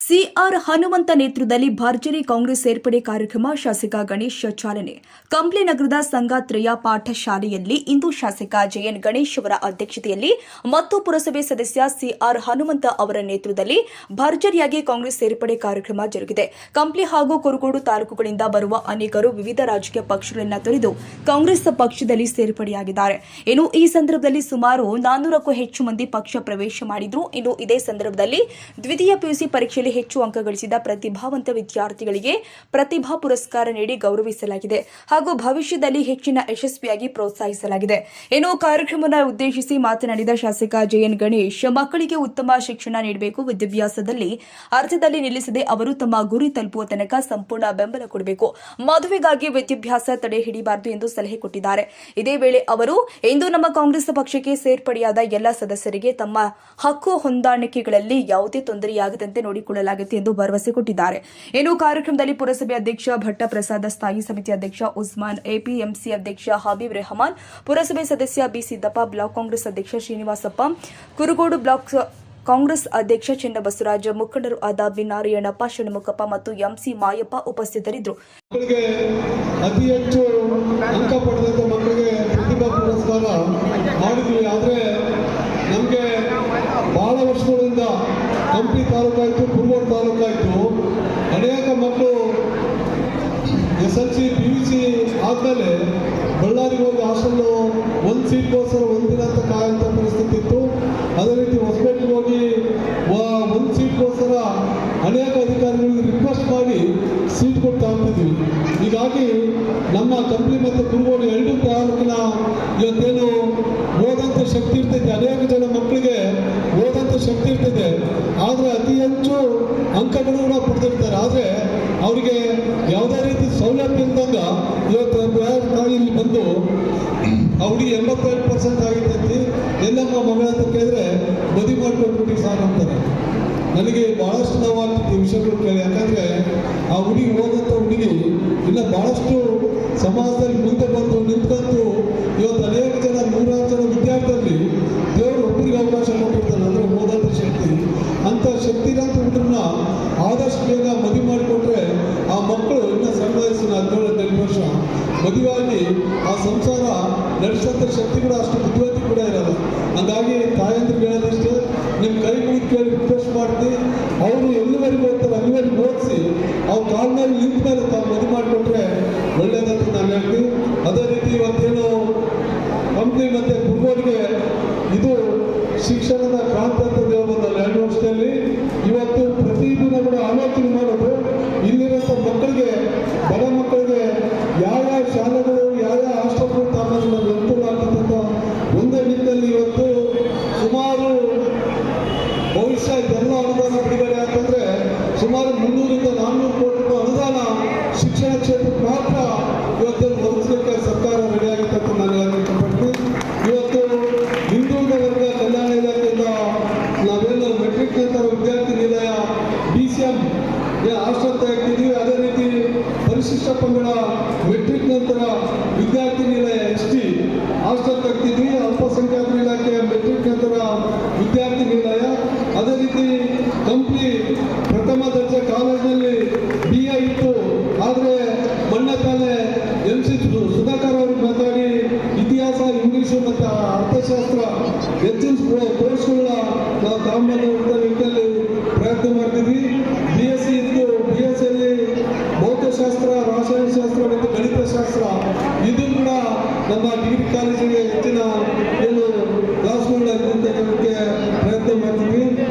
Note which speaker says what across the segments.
Speaker 1: CR Hanumantha ನೇತೃತ್ವದಲ್ಲಿ ಭರ್ಜರಿ ಕಾಂಗ್ರೆಸ್ ಸೇರ್ಪಡೆ ಕಾರ್ಯಕ್ರಮ ಶಾಸಕ ಗಣೇಶ್ ಚಾಲನೆ. ಕಂಪ್ಲಿ ನಗರದ ಸಂಗಾತ್ರಯ ಪಾಠಶಾಲೆಯಲ್ಲಿ ಇಂದು ಶಾಸಕ ಜೆಎನ್ ಗಣೇಶ್ ಅವರ ಅಧ್ಯಕ್ಷತೆಯಲ್ಲಿ ಮತ್ತು ಪುರಸಭೆ ಸದಸ್ಯ ಸಿಆರ್ ಹನುಮಂತ ಅವರ ನೇತೃತ್ವದಲ್ಲಿ ಭರ್ಜರಿಯಾಗಿ ಕಾಂಗ್ರೆಸ್ ಸೇರ್ಪಡೆ ಕಾರ್ಯಕ್ರಮ ಜರುಗಿದೆ. ಕಂಪ್ಲಿ ಹಾಗೂ ಕುರುಗೋಡು ತಾಲೂಕುಗಳಿಂದ ಬರುವ ಅನೇಕರು ವಿವಿಧ ರಾಜಕೀಯ ಪಕ್ಷಗಳನ್ನು ತೊರೆದು ಕಾಂಗ್ರೆಸ್ ಪಕ್ಷದಲ್ಲಿ ಸೇರ್ಪಡೆಯಾಗಿದ್ದಾರೆ. ಇನ್ನು ಈ ಸಂದರ್ಭದಲ್ಲಿ ಸುಮಾರು 400ಕ್ಕೂ ಹೆಚ್ಚು ಮಂದಿ ಪಕ್ಷ ಪ್ರವೇಶ ಮಾಡಿದ್ರು. ಇನ್ನು ಇದೇ ಸಂದರ್ಭದಲ್ಲಿ ದ್ವಿತೀಯ ಪಿಯುಸಿ ಪರೀಕ್ಷೆಯಲ್ಲಿ ಹೆಚ್ಚು ಅಂಕ ಗಳಿಸಿದ ಪ್ರತಿಭಾವಂತ ವಿದ್ಯಾರ್ಥಿಗಳಿಗೆ ಪ್ರತಿಭಾ ಪುರಸ್ಕಾರ ನೀಡಿ ಗೌರವಿಸಲಾಗಿದೆ ಹಾಗೂ ಭವಿಷ್ಯದಲ್ಲಿ ಹೆಚ್ಚಿನ ಯಶಸ್ವಿಯಾಗಿ ಪ್ರೋತ್ಸಾಹಿಸಲಾಗಿದೆ. ಇನ್ನು ಕಾರ್ಯಕ್ರಮವನ್ನು ಉದ್ದೇಶಿಸಿ ಮಾತನಾಡಿದ ಶಾಸಕ ಜೆಎನ್ ಗಣೇಶ್, ಮಕ್ಕಳಿಗೆ ಉತ್ತಮ ಶಿಕ್ಷಣ ನೀಡಬೇಕು, ವಿದ್ಯಾಭ್ಯಾಸದಲ್ಲಿ ಅರ್ಧದಲ್ಲಿ ನಿಲ್ಲಿಸದೆ ಅವರು ತಮ್ಮ ಗುರಿ ತಲುಪುವ ತನಕ ಸಂಪೂರ್ಣ ಬೆಂಬಲ ಕೊಡಬೇಕು, ಮದುವೆಗಾಗಿ ವಿದ್ಯಾಭ್ಯಾಸ ತಡೆ ಹಿಡಿಬಾರದು ಎಂದು ಸಲಹೆ ಕೊಟ್ಟಿದ್ದಾರೆ. ಇದೇ ವೇಳೆ ಅವರು ಇಂದು ನಮ್ಮ ಕಾಂಗ್ರೆಸ್ ಪಕ್ಷಕ್ಕೆ ಸೇರ್ಪಡೆಯಾದ ಎಲ್ಲ ಸದಸ್ಯರಿಗೆ ತಮ್ಮ ಹಕ್ಕು ಹೊಂದಾಣಿಕೆಗಳಲ್ಲಿ ಯಾವುದೇ ತೊಂದರೆಯಾಗದಂತೆ ನೋಡಿಕೊಳ್ಳಲಾಗುತ್ತೆ ಎಂದು ಭರವಸೆ ಕೊಟ್ಟಿದ್ದಾರೆ. ಇನ್ನು ಕಾರ್ಯಕ್ರಮದಲ್ಲಿ ಪುರಸಭೆ ಅಧ್ಯಕ್ಷ ಭಟ್ಟ ಪ್ರಸಾದ, ಸ್ಥಾಯಿ ಸಮಿತಿ ಅಧ್ಯಕ್ಷ ಉಸ್ಮಾನ್, ಎಪಿಎಂಸಿ ಅಧ್ಯಕ್ಷ ಹಬೀಬ್ ರೆಹಮಾನ್, ಪುರಸಭೆ ಸದಸ್ಯ ಬಿ ಸಿದ್ದಪ್ಪ, ಬ್ಲಾಕ್ ಕಾಂಗ್ರೆಸ್ ಅಧ್ಯಕ್ಷ ಶ್ರೀನಿವಾಸಪ್ಪ, ಕುರುಗೋಡು ಬ್ಲಾಕ್ ಕಾಂಗ್ರೆಸ್ ಅಧ್ಯಕ್ಷ ಚೆನ್ನಬಸವರಾಜ, ಮುಖಂಡರು ಆದ ಬಿ ನಾರಾಯಣಪ್ಪ, ಷಣ್ಮುಖಪ್ಪ ಮತ್ತು ಎಂಸಿ ಮಾಯಪ್ಪ ಉಪಸ್ಥಿತರಿದ್ದರು.
Speaker 2: ಅತಿ ಹೆಚ್ಚು ಅಂಕ ಪಡೆದಂತ ಮಕ್ಕಳಿಗೆ ಪ್ರತಿಭಾ ಪುರಸ್ಕಾರ ಮಾಡಿದ್ವಿ. ಆದರೆ ನಮಗೆ ಬಹಳ ವರ್ಷಗಳಿಂದ ಕಂಪ್ಲಿ ತಾಲೂಕಾಯಿತು, ಕುರುಗೋಡು ತಾಲೂಕಾಯಿತು, ಅನೇಕ ಮಕ್ಕಳು SLC PUC ಆದಮೇಲೆ ಬಳ್ಳಾರಿಗೆ ಹೋಗಿ ಹಾಸ್ಟೆಲ್ಲು ಒಂದು ಸೀಟ್ಗೋಸ್ಕರ ಒಂದಿನ ಅಂತ ಕಾಯುವಂಥ ಪರಿಸ್ಥಿತಿ ಇತ್ತು. ಅದೇ ರೀತಿ ಹೊಸಪೇಟೆಗೆ ಹೋಗಿ ಒಂದು ಸೀಟ್ಗೋಸ್ಕರ ಅನೇಕ ಅಧಿಕಾರಿಗಳಿಗೆ ರಿಕ್ವೆಸ್ಟ್ ಮಾಡಿ ಸೀಟ್ ಕೊಟ್ಟು ತಗೊಂಡಿದ್ವಿ. ಹೀಗಾಗಿ ನಮ್ಮ ಕಂಪ್ಲಿ ಮತ್ತು ಕುರುಗೋಡು ಎರಡು ತಾಲೂಕಿನ ಇವತ್ತೇನು ಓದಂಥ ಶಕ್ತಿ ಇರ್ತೈತೆ, ಅನೇಕ ಜನ ಮಕ್ಕಳಿಗೆ ಓದಂಥ ಶಕ್ತಿ ಇರ್ತದೆ, ಆದರೆ ಅತಿ ಹೆಚ್ಚು ಅಂಕಗಳು ಕೂಡ ಪಡೆದಿರ್ತಾರೆ. ಆದರೆ ಅವರಿಗೆ ಯಾವುದೇ ರೀತಿ ಸೌಲಭ್ಯ ಇದ್ದಾಗ ಇವತ್ತು ಇಲ್ಲಿ ಬಂದು ಅವ್ರಿಗೆ 82% ಆಗಿರ್ತೈತಿ. ಎಲ್ಲಮ್ಮ ಮಗಳ ಅಂತ ಕೇಳಿದ್ರೆ ಮದುವೆ ಮಾಡ್ಕೊಟ್ಬಿಟ್ಟು ಸಾರ್ ಅಂತಾರೆ. ನನಗೆ ಭಾಳಷ್ಟು ನೋವಾಗ್ತಿತ್ತು ಈ ವಿಷಯಗಳು ಕೇಳಿ. ಯಾಕಂದರೆ ಆ ಹುಡುಗಿ ಓದಂಥ ಹುಡುಗಿ ಇನ್ನು ಭಾಳಷ್ಟು ಸಮಾಜದಲ್ಲಿ ಮುಂದೆ ಬಂದು ನಿಂತ್ಕೊಂಡು ಇವತ್ತು ಅನೇಕ ಜನ, ನೂರಾರು ಜನ ವಿದ್ಯಾರ್ಥಿಯಲ್ಲಿ ದೇವರು ಒಬ್ಬರಿಗೆ ಅವಕಾಶ ಕೊಟ್ಟಿರ್ತಾನೆ, ಅಂದರೆ ಓದೋದ್ರ ಶಕ್ತಿ. ಅಂಥ ಶಕ್ತಿರಂತ ಹುಡುಗರನ್ನ ಆದಷ್ಟು ಬೇಗ ಮದುವೆ ಮಾಡಿಕೊಟ್ರೆ ಆ ಮಕ್ಕಳು ಇನ್ನೂ ಸಣ್ಣ ವಯಸ್ಸಿನ 17-18 ವರ್ಷ ಮದುವೆಯಾಗಿ ಆ ಸಂಸಾರ ನಡೆಸೋಂಥ ಶಕ್ತಿ ಕೂಡ, ಅಷ್ಟು ಬುದ್ಧಿವಂತಿ ಕೂಡ ಇರಲ್ಲ. ಹಾಗಾಗಿ ತಾಯಂದ್ರಿಗೆ ಹೇಳೋದಷ್ಟೇ, ನಿಮ್ಮ ಕೈ ಮುಗಿದು ಕೇಳಿ ರಿಕ್ವೆಸ್ಟ್ ಮಾಡ್ತೀವಿ, ಅವರು ಎಲ್ಲಿವರೆಗೂ ಓದ್ತಾರೆ ಅಲ್ಲಿವರೆಗೂ ಓದಿಸಿ ಅವ್ರ ಕಾಲ ಮೇಲೆ ನಿಂತ ಮೇಲೆ ತಾವು ಮದುವೆ ಮಾಡಿಕೊಟ್ರೆ ಒಳ್ಳೆಯದಂತ ನಾನು ಹೇಳ್ತೀವಿ. ಅದೇ ರೀತಿ ಇವತ್ತೇನು ಕಂಪ್ಲಿ ಮತ್ತು ಕುರುಗೋಡಿಗೆ ಇದು ಶಿಕ್ಷಣದ ಕ್ರಾಂತಿ ಅಂತ ಹೇಳ್ಬೋದಲ್ಲ. 2 ವರ್ಷದಲ್ಲಿ ಇವತ್ತು ಪ್ರತಿದಿನ ಕೂಡ ಆಲೋಚನೆ ಮಾಡೋದು ಇಲ್ಲಿರೋಂಥ ಮಕ್ಕಳಿಗೆ, ಬಡ ಮಕ್ಕಳಿಗೆ ಯಾವ ಶಾಲೆಗಳು, ಯಾವ ಹಾಸ್ಟೆಲ್ಗಳು ತಮ್ಮನ್ನು ಅನುಕೂಲ ಆಗ್ತಕ್ಕಂಥ ಒಂದೇ ನಿಟ್ಟಿನಲ್ಲಿ ಇವತ್ತು ಸುಮಾರು ಭವಿಷ್ಯ ಇದೆಲ್ಲ ಅನುದಾನ ಬಿಡುಗಡೆ ಅಂತಂದರೆ ಸುಮಾರು 300-400 ಕೋಟಿ ರೂಪಾಯಿ ಅನುದಾನ ಶಿಕ್ಷಣ ಕ್ಷೇತ್ರಕ್ಕೆ ಮಾತ್ರ ಇವತ್ತನ್ನು ಒದಗಿಸಲಿಕ್ಕೆ ಸರ್ಕಾರ ರೆಡಿಯಾಗಿತ್ತು ಅಂತ ನಾನು ಹೇಳಕ್ಕೆ ಇಷ್ಟಪಡ್ತೀನಿ. ಇವತ್ತು ಹಿಂದುಳಿದ ವರ್ಗ ಕಲ್ಯಾಣ ಇಲಾಖೆಯಿಂದ ನಾವೇನು ಮೆಟ್ರಿಕ್ ನಂತರ ವಿದ್ಯಾರ್ಥಿ ನಿಲಯ DCM ಹಾಸ್ಟೆಲ್ ತೆಗೆದಿದ್ದೀವಿ. ಅದೇ ರೀತಿ ಪರಿಶಿಷ್ಟ ಪಂಗಡ ಮೆಟ್ರಿಕ್ ನಂತರ ವಿದ್ಯಾರ್ಥಿ ನಿಲಯ ST ಹಾಸ್ಟೆಲ್ ತೆಗೆದಿದ್ವಿ. ಅಲ್ಪಸಂಖ್ಯಾತರ ಇಲಾಖೆ ಮೆಟ್ರಿಕ್ ನಂತರ ವಿದ್ಯಾರ್ಥಿ ನಿಲಯ. ಅದೇ ರೀತಿ ಕಂಪ್ಲಿ ಪ್ರಥಮ ದರ್ಜೆ ಕಾಲೇಜಿನಲ್ಲಿ BA ಇತ್ತು. ಆದರೆ ಮೊನ್ನೆ ತಾನೇ MC ಸುಧಾಕರ್ ಅವ್ರಿಗೆ ಮಾತಾಡಿ ಇತಿಹಾಸ, ಇಂಗ್ಲೀಷು ಮತ್ತು ಅರ್ಥಶಾಸ್ತ್ರ ಹೆಚ್ಚಿನ ಕೋರ್ಸ್ಗಳನ್ನ ನಾವು ತಗೊಂಬಂದ ನಿಟ್ಟಿನಲ್ಲಿ ಪ್ರಯತ್ನ ಮಾಡ್ತಿದ್ವಿ. BSc ಇತ್ತು, BScಯಲ್ಲಿ ಭೌತಶಾಸ್ತ್ರ, ರಾಸಾಯನಶಾಸ್ತ್ರ ಮತ್ತು ಗಣಿತಶಾಸ್ತ್ರ ಇದು ಕೂಡ ನಮ್ಮ ಡಿಗ್ರಿ ಕಾಲೇಜಿಗೆ ಹೆಚ್ಚಿನ ಏನು ಕ್ಲಾಸ್ಗಳನ್ನ ತೆಗೆಯೋಕ್ಕೆ ಪ್ರಯತ್ನ ಮಾಡ್ತೀವಿ.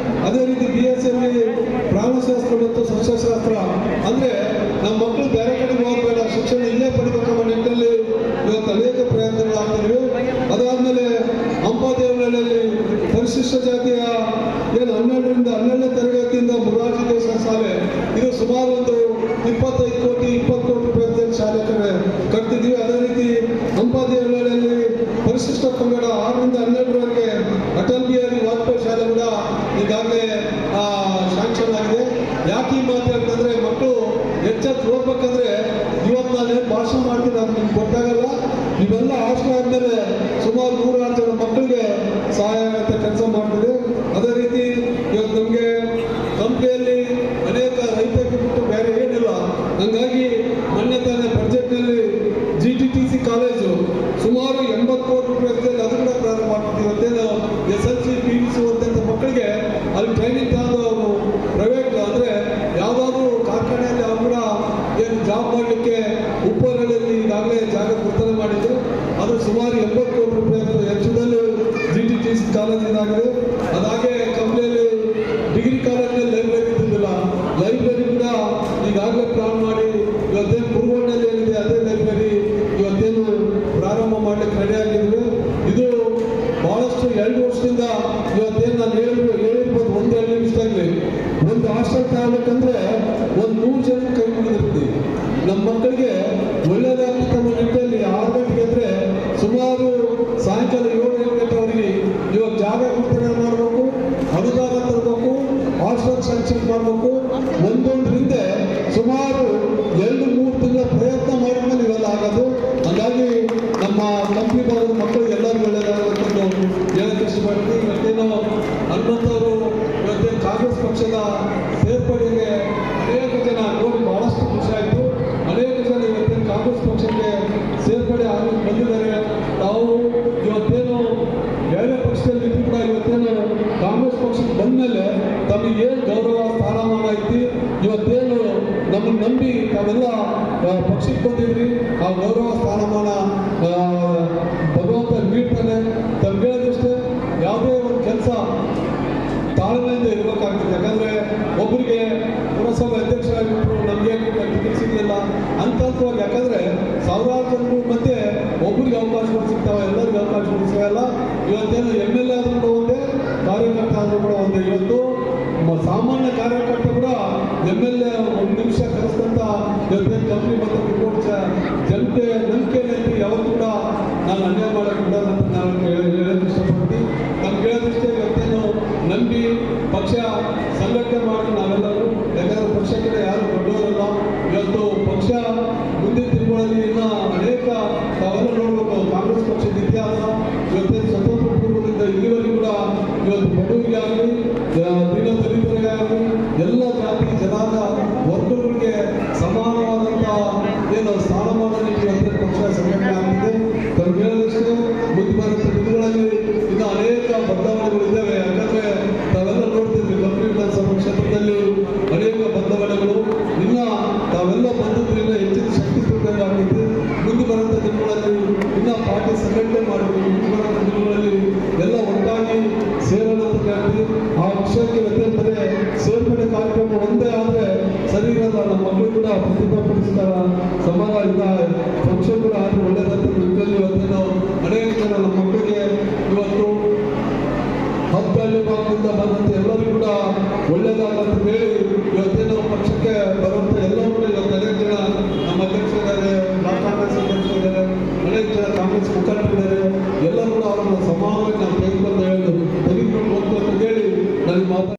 Speaker 2: ಅದೇ ರೀತಿ BScಯಲ್ಲಿ ಪ್ರಾಣಶಾಸ್ತ್ರ ಮತ್ತು ಸಸ್ಯಶಾಸ್ತ್ರ, ಅಂದರೆ ನಮ್ಮ ಮಕ್ಕಳು ಬೇರೆ ಕಡೆಗೆ ಹೋಗಬೇಡ, ಶಿಕ್ಷಣ ಇಲ್ಲೇ ಪಡಿಬೇಕಂಬ ನಿಟ್ಟಿನಲ್ಲಿ ಇವತ್ತು ಅನೇಕ ಪ್ರಯತ್ನಗಳಾಗ್ತಿದ್ವಿ. ಅದಾದಮೇಲೆ ಹಂಪದೇವನಹಳ್ಳಿಯಲ್ಲಿ ಪರಿಶಿಷ್ಟ ಜಾತಿಯ ಏನು 12ರಿಂದ 12ನೇ ತರಗತಿಯಿಂದ ಮೊರಾರ್ಜಿ ದೇಸಾಯಿ ಶಾಲೆ, ಇದು ಸುಮಾರು ಒಂದು 25 ಕೋಟಿ 20 ಕೋಟಿ ರೂಪಾಯಿ ಶಾಲೆ ಕಟ್ತಿದ್ವಿ. ಅದೇ ರೀತಿ ಹಂಪದೇವನಹಳ್ಳಿಯಲ್ಲಿ ಪರಿಶಿಷ್ಟ ಪಂಗಡ 6ರಿಂದ 12ರವರೆಗೆ ಅಟಲ್ ಬಿಹಾರಿ ವಾಜಪೇಯಿ ಶಾಲೆ ಕೂಡ ಈಗಾಗಲೇ ಶಾಂಕ್ಷನ್ ಆಗಿದೆ. ಯಾಕೆ ಈ ಮಾತು ಅಂತಂದರೆ, ಮಕ್ಕಳು ಹೆಚ್ಚೆಚ್ಚು ಹೋಗ್ಬೇಕಂದ್ರೆ ಇವತ್ತು ನಾನೇನು ಭಾಷಣ ಮಾಡ್ತೀನಿ ಅದು ನಿಮ್ಗೆ ಗೊತ್ತಾಗಲ್ಲ. ಇವೆಲ್ಲ ಹಾಸ್ಟೆಲ್ ಆದಮೇಲೆ ಸುಮಾರು 106 ಜನ ಮಕ್ಕಳಿಗೆ ಸಹಾಯ ಆಗುತ್ತೆ ಕೆಲಸ ಮಾಡ್ತಿದೆ. ಅದೇ ರೀತಿ ಇವತ್ತು ನಮಗೆ ಕಂಪ್ನಿಯಲ್ಲಿ ಮಾಡೋದಾಗಿದೆ. ಅದಾಗೆ ಕಂಪ್ನಿಯಲ್ಲಿ ಡಿಗ್ರಿ ಕಾಲೇಜಿನಲ್ಲಿ ಲೈಬ್ರರಿ ಇದ್ದಿಲ್ಲ, ಲೈಬ್ರರಿ ಕೂಡ ಈಗಾಗಲೇ ಪ್ಲಾನ್ ಮಾಡಿ ಇವತ್ತೇನು ಕುರುಗೋಡಿನಲ್ಲಿ ಏನಿದೆ ಅದೇ ಲೈಬ್ರರಿ ಇವತ್ತೇನು ಪ್ರಾರಂಭ ಮಾಡಲಿಕ್ಕೆ ರೆಡಿ ಆಗಿದ್ವಿ. ಇದು ಬಹಳಷ್ಟು 2 ವರ್ಷದಿಂದ ಇವತ್ತೇನು ನಾನು ಹೇಳಿರ್ಬೋದು 1-2 ನಿಮಿಷದಲ್ಲಿ ಒಂದು ಹಾಸ್ಟೆಲ್ ತಗೋಬೇಕಂದ್ರೆ ಒಂದು 100 ಜನ ಕೈ ಮುಗಿದಿರ್ತೀವಿ. ನಮ್ಮ ಮಕ್ಕಳಿಗೆ ಒಳ್ಳೆಯದಾಗ್ತಕ್ಕ ನಿಟ್ಟಿನಲ್ಲಿ 6 ಗಂಟೆಗೆ ಅಂದರೆ ಸುಮಾರು ಸಾಯಂಕಾಲ 7-8 ಗಂಟೆವರೆಗೆ ಇವಾಗ ಜಾಗ ಗುರುತಣೆ ಮಾಡಬೇಕು, ಅನುದಾನ ತರಬೇಕು, ಹಾಸ್ಟೆಲ್ ಸ್ಯಾಂಕ್ಷನ್ ಮಾಡಬೇಕು. ಒಂದೊಂದರಿಂದ ಸುಮಾರು 2-3 ತಿಂಗಳ ಪ್ರಯತ್ನ ಮಾಡಿದ್ಮೇಲೆ ಇವೆಲ್ಲ ಆಗೋದು. ಹಾಗಾಗಿ ನಮ್ಮ ಕಂಪ್ನಿ ಭಾಗದ ಮಕ್ಕಳಿಗೆ ಎಲ್ಲರಿಗೂ ಒಳ್ಳೆಯದಾಗಬೇಕು ಹೇಳಕ್ಕೆ ಇಷ್ಟಪಡ್ತೀನಿ. ಇವತ್ತೇನು ಹನುಮಂತವರು ಇವತ್ತೇನು ಕಾಂಗ್ರೆಸ್ ಪಕ್ಷದ ಸೇರ್ಪಡೆಗೆ ಅನೇಕ ಜನ ನೋಡಿ ಬಹಳಷ್ಟು ಖುಷಿ ಆಯಿತು. ಅನೇಕ ಜನ ಇವತ್ತೇನು ಕಾಂಗ್ರೆಸ್ ಪಕ್ಷಕ್ಕೆ ಸೇರ್ಪಡೆ ಆಗಿ ಬಂದಿದ್ದಾರೆ. ನಾವು ಇವತ್ತೇನು ಬೇರೆ ಪಕ್ಷದಲ್ಲಿ ಇದ್ದು ಕೂಡ ಇವತ್ತೇನು ಕಾಂಗ್ರೆಸ್ ಪಕ್ಷಕ್ಕೆ ಬಂದಮೇಲೆ ತಮಗೆ ಏನು ಗೌರವ ಸ್ಥಾನಮಾನ ಐತಿ, ಇವತ್ತೇನು ನಮ್ಮನ್ನು ನಂಬಿ ತಾವೆಲ್ಲ ಪಕ್ಷಕ್ಕೆ ಬಂದಿದ್ರಿ, ಆ ಗೌರವ ಸ್ಥಾನಮಾನ ಭಗವಂತ ನೀಡ್ತಾನೆ. ತಮ್ಗೆ ಹೇಳಿದಷ್ಟೇ ಯಾವುದೇ ಒಂದು ಕೆಲಸ ತಾಳ್ಮೆಯಿಂದ ಇರಬೇಕಾಗ್ತದೆ. ಯಾಕಂದರೆ ಒಬ್ಬರಿಗೆ ಪುರಸಭೆ ಅಧ್ಯಕ್ಷರಾಗಿಬಿಟ್ರು ನಮಗೆ ಟಿಕೆಟ್ ಸಿಗಲಿಲ್ಲ ಹಂತವಾಗಿ, ಯಾಕಂದರೆ ಸಾವಿರಾರು ಜನರು ಮಧ್ಯೆ ಒಬ್ಬರಿಗೆ ಅವಕಾಶಗಳು ಸಿಗ್ತಾವೆ, ಎಲ್ಲರಿಗೂ ಅವಕಾಶಗಳು ಸಿಗಲ್ಲ. ಇವತ್ತೇನು MLA ಆದರೂ ಕೂಡ ಒಂದೇ, ಕಾರ್ಯಕರ್ತ ಆದರೂ ಕೂಡ ಒಂದೇ. ಇವತ್ತು ಸಾಮಾನ್ಯ ಕಾರ್ಯಕರ್ತ ಕೂಡ MLA 1 ನಿಮಿಷ ಕರೆಸ್ತಂತ ಇವತ್ತೇನು ಕಂಪ್ನಿ ಮತ್ತು ರಿಪೋರ್ಟ್ ಜನತೆ ನಂಬಿಕೆ ಯಾವತ್ತೂ ಕೂಡ ನಾನು ಅನ್ಯಾಯ ಮಾಡೋಕ್ಕಿಂತ ಅಂತ ನಾನು ಹೇಳೋಕ್ಕೆ ಇಷ್ಟಪಡ್ತೀನಿ. ನಮ್ಗೆ ಹೇಳೋದಿಷ್ಟೇ, ಇವತ್ತೇನು ನಂಬಿ ಪಕ್ಷ ಸಂಘಟನೆ ಮಾಡಿ ನಾವೆಲ್ಲರೂ, ಯಾಕಂದರೆ ಪಕ್ಷಕ್ಕೆ ಯಾರು ದೊಡ್ಡವರಲ್ಲ. ಇವತ್ತು ಪಕ್ಷ ಮುಂದಿನ ತಿಂಗಳಲ್ಲಿ ಇನ್ನು ಅನೇಕ ತಾವೆಲ್ಲ ನೋಡಬೇಕು. ಕಾಂಗ್ರೆಸ್ ಪಕ್ಷದ ಇತಿಹಾಸ ಇವತ್ತೇನು ಸ್ವತಂತ್ರ ಪೂರ್ವದಿಂದ ಇಲ್ಲಿವರೆಗೂ ಕೂಡ ಇವತ್ತು ಬಡವರಿಗೆ ಆಗಲಿ, ದೀನ ದಲಿತರಿಗೆ ಆಗಲಿ, ಎಲ್ಲ ಜಾತಿ ಜನಾಂಗ ವರ್ಗಗಳಿಗೆ ಸಮಾನವಾದಂಥ ಏನು ಸ್ಥಾನಮಾನ ನೀಡಿ ಇವತ್ತೇನು ಪಕ್ಷ ಸಂಘಟನೆ ಆಗಿದೆ. ತಮ್ಗೆ ಹೇಳೋದಷ್ಟೇ, ಮುಂದೆ ಬರುವಂಥ ದಿನಗಳಲ್ಲಿ ಇನ್ನು ಅನೇಕ ಬದಲಾವಣೆಗಳಿದ್ದಾವೆ. ಯಾಕಂದರೆ ತಾವೆಲ್ಲ ನೋಡ್ತಿದ್ವಿ ಕಂಪ್ನಿ ವಿಧಾನಸಭಾ ಕ್ಷೇತ್ರದಲ್ಲಿ ಅನೇಕ ಬದಲಾವಣೆಗಳು ಇನ್ನು ತಾವೆಲ್ಲ ಬಂದಿದ್ದರಿಂದ ಹೆಚ್ಚಿನ ಶಕ್ತಿ ತುಂಬಿದಂಗೆ ಆಗಿತ್ತು. ಮುಂದೆ ಬರುವಂಥ ದಿನಗಳಲ್ಲಿ ಇನ್ನು ಪಾರ್ಟಿ ಸಂಘಟನೆ ಮಾಡಬೇಕು. ಮುಂದೆ ಬರುವಂಥ ದಿನಗಳಲ್ಲಿ ಎಲ್ಲ ಒಟ್ಟಾಗಿ ಸೇರೋಣ ಅಂತ ಹೇಳ್ತೀವಿ. ಆ ವಿಷಯಕ್ಕೆ ವ್ಯತ್ಯಂತರ ಸೇರ್ಪಡೆ ಕಾರ್ಯಕ್ರಮ ಒಂದೇ ಆದರೆ ಸರಿ ಇರಲ್ಲ. ನಮ್ಮ ಮಕ್ಕಳು ಕೂಡ ಪ್ರತಿಭಾಪಡಿಸಿದ ಸಮಾನ ಇಲ್ಲ ಫಂಕ್ಷನ್ ಕೂಡ ಆದರೆ ಒಳ್ಳೆಯದಂತ ನಿಮ್ಮಲ್ಲಿ ಇವತ್ತೇನು ಅನೇಕ ಜನ ನಮ್ಮ ಮಕ್ಕಳಿಗೆ ಇವತ್ತು 10 ಹಳ್ಳಿ ಭಾಗದಿಂದ ಬಂದಂತೆ ಎಲ್ಲರಿಗೂ ಕೂಡ ಒಳ್ಳೆಯದಾಗಂತ ಹೇಳಿ ಇವತ್ತೇನು ಪಕ್ಷಕ್ಕೆ ಬರುವಂಥ ಎಲ್ಲರೂ ಕೂಡ ಇವತ್ತು ಅನೇಕ ಜನ ನಮ್ಮ ಅಧ್ಯಕ್ಷರಿದ್ದಾರೆ, ಬ್ಲಾಕ್ ಕಾಂಗ್ರೆಸ್ ಅಧ್ಯಕ್ಷರಿದ್ದಾರೆ, ಅನೇಕ ಜನ ಕಾಂಗ್ರೆಸ್ ಮುಖಂಡರಿದ್ದಾರೆ. ಎಲ್ಲರೂ ಕೂಡ ಅವರನ್ನು ಸಮಾನವಾಗಿ ನಾವು ತೆಗೆದುಕೊಂಡು ಹೋಗ್ತು ಅಂತ ಹೇಳಿ ನನಗೆ ಮಾತಾಡ್ತೀನಿ.